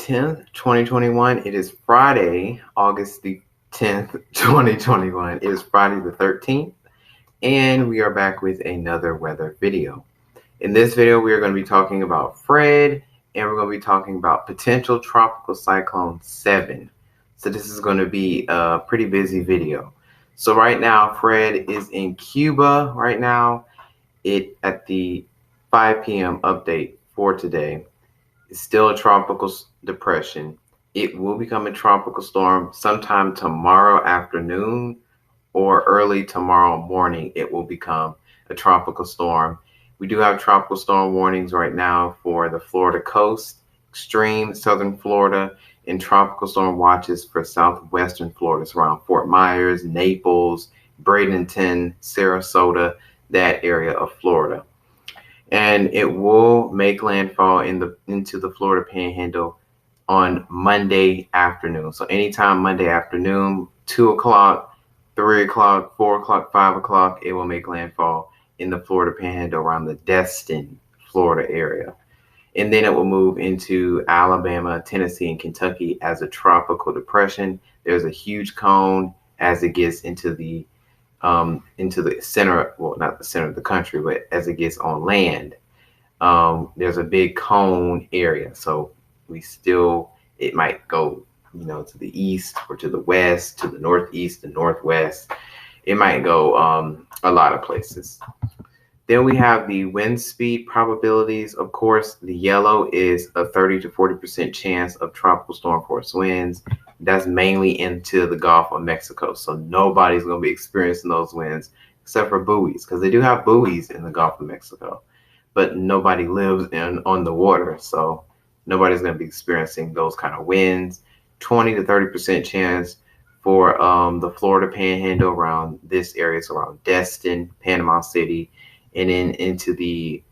10th, 2021. It is Friday, August the 10th, 2021. It is Friday the 13th, and we are back with another weather video. In this video, we are going to be talking about Fred, and we're going to be talking about potential tropical cyclone 7. So this is going to be a pretty busy video. So right now, Fred is in Cuba right now. At the 5 p.m. update for today. It's still a tropical depression. It will become a tropical storm sometime tomorrow afternoon or early tomorrow morning. It will become a tropical storm. We do have tropical storm warnings right now for the Florida coast, extreme southern Florida, and tropical storm watches for southwestern Florida. It's around Fort Myers, Naples, Bradenton, Sarasota, that area of Florida. And it will make landfall into the Florida Panhandle on Monday afternoon. So anytime Monday afternoon, 2 o'clock, 3 o'clock, 4 o'clock, 5 o'clock, it will make landfall in the Florida Panhandle around the Destin, Florida area. And then it will move into Alabama, Tennessee, and Kentucky as a tropical depression. There's a huge cone as it gets into the center, well, not the center of the country, but as it gets on land, there's a big cone area. So it might go, to the east or to the west, to the northeast, the northwest. It might go a lot of places. Then we have the wind speed probabilities. Of course, the yellow is a 30 to 40% chance of tropical storm force winds. That's mainly into the Gulf of Mexico. So nobody's going to be experiencing those winds except for buoys, because they do have buoys in the Gulf of Mexico, but nobody lives on the water. So nobody's going to be experiencing those kind of winds. 20 to 30% chance for the Florida Panhandle around this area. So around Destin, Panama City, and then into the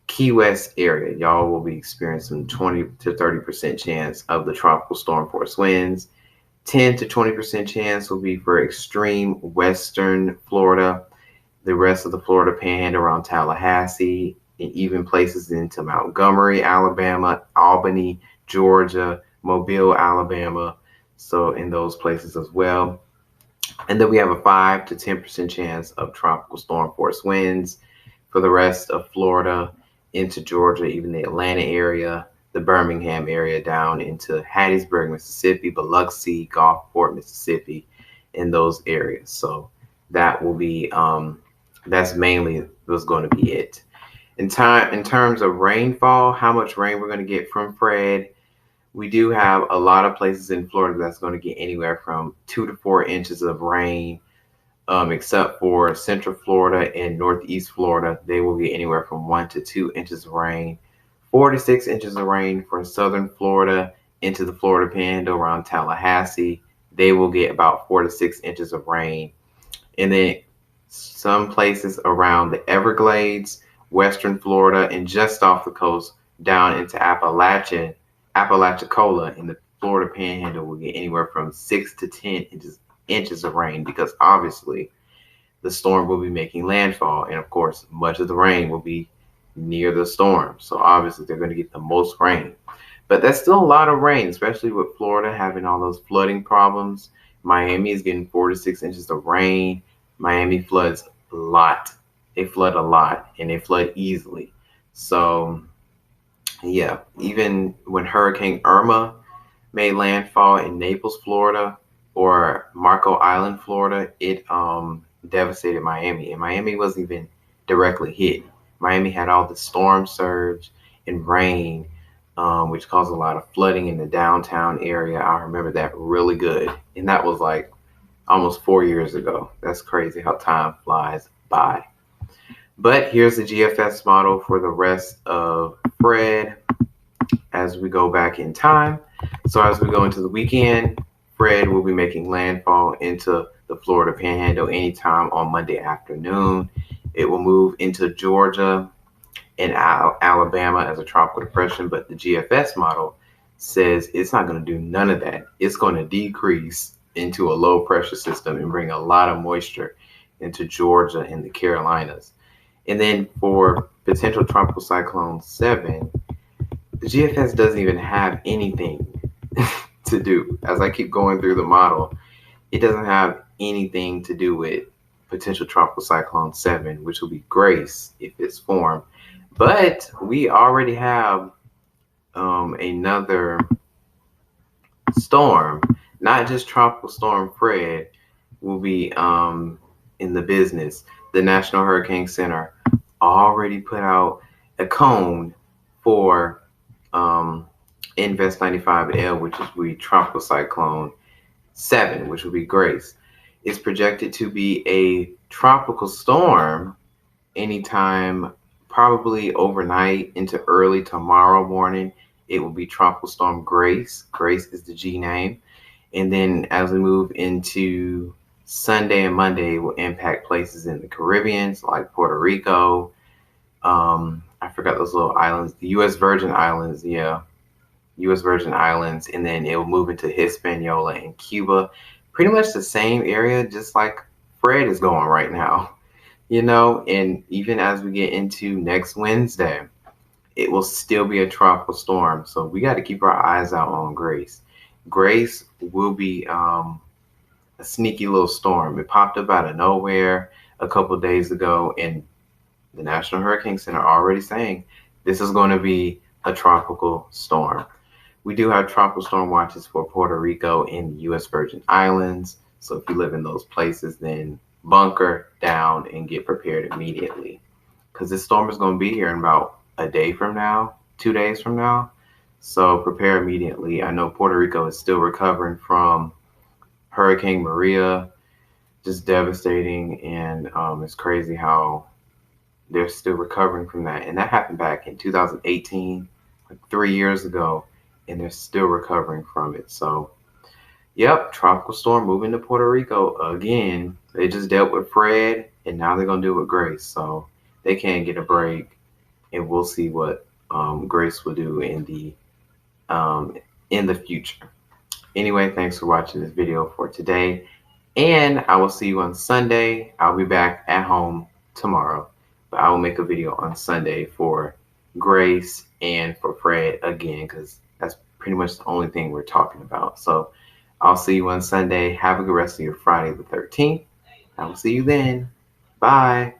Key West area, y'all will be experiencing 20 to 30% chance of the tropical storm force winds. 10 to 20% chance will be for extreme western Florida, the rest of the Florida Panhandle around Tallahassee, and even places into Montgomery, Alabama, Albany, Georgia, Mobile, Alabama. So in those places as well. And then we have a 5 to 10% chance of tropical storm force winds for the rest of Florida, into Georgia, even the Atlanta area, the Birmingham area, down into Hattiesburg, Mississippi, Biloxi, Gulfport, Mississippi, in those areas. So that will be, that's mainly what's going to be it. In terms of rainfall, how much rain we're going to get from Fred, we do have a lot of places in Florida that's going to get anywhere from 2 to 4 inches of rain. Except for Central Florida and Northeast Florida, they will get anywhere from 1 to 2 inches of rain. 4 to 6 inches of rain for Southern Florida into the Florida Panhandle around Tallahassee. They will get about 4 to 6 inches of rain. And then some places around the Everglades, Western Florida, and just off the coast down into Apalachicola in the Florida Panhandle will get anywhere from 6 to 10 inches of rain, because obviously the storm will be making landfall, and of course much of the rain will be near the storm, so obviously they're going to get the most rain. But that's still a lot of rain, especially with Florida having all those flooding problems. Miami is getting 4 to 6 inches of rain. Miami floods a lot. They flood a lot, and they flood easily. So yeah, even when Hurricane Irma made landfall in Naples, Florida, or Marco Island, Florida, it devastated Miami. And Miami wasn't even directly hit. Miami had all the storm surge and rain, which caused a lot of flooding in the downtown area. I remember that really good. And that was like almost 4 years ago. That's crazy how time flies by. But here's the GFS model for the rest of Fred as we go back in time. So as we go into the weekend, Fred will be making landfall into the Florida Panhandle anytime on Monday afternoon. It will move into Georgia and Alabama as a tropical depression, but the GFS model says it's not going to do none of that. It's going to decrease into a low pressure system and bring a lot of moisture into Georgia and the Carolinas. And then for potential tropical cyclone 7, the GFS doesn't even have anything to do. As I keep going through the model, it doesn't have anything to do with potential tropical cyclone 7, which will be Grace if it's formed. But we already have another storm, not just Tropical Storm Fred, will be in the business. The National Hurricane Center already put out a cone for Invest 95L, which is we Tropical Cyclone 7, which will be Grace. It's projected to be a tropical storm anytime, probably overnight into early tomorrow morning. It will be Tropical Storm Grace. Grace is the G name. And then as we move into Sunday and Monday, it will impact places in the Caribbean, like Puerto Rico. I forgot those little islands, the U.S. Virgin Islands, yeah. U.S. Virgin Islands, and then it will move into Hispaniola and Cuba. Pretty much the same area, just like Fred is going right now, and even as we get into next Wednesday, it will still be a tropical storm. So we got to keep our eyes out on Grace. Grace will be a sneaky little storm. It popped up out of nowhere a couple of days ago, and the National Hurricane Center already saying this is going to be a tropical storm. We do have tropical storm watches for Puerto Rico and the U.S. Virgin Islands. So if you live in those places, then bunker down and get prepared immediately, because this storm is going to be here in about a day from now, 2 days from now. So prepare immediately. I know Puerto Rico is still recovering from Hurricane Maria, just devastating, and it's crazy how they're still recovering from that. And that happened back in 2018, like 3 years ago, and they're still recovering from it. So, yep, tropical storm moving to Puerto Rico again. They just dealt with Fred, and now they're going to deal with Grace. So they can't get a break, and we'll see what Grace will do in the future. Anyway, thanks for watching this video for today, and I will see you on Sunday. I'll be back at home tomorrow, but I will make a video on Sunday for Grace and for Fred again, because that's pretty much the only thing we're talking about. So I'll see you on Sunday. Have a good rest of your Friday the 13th. I will see you then. Bye.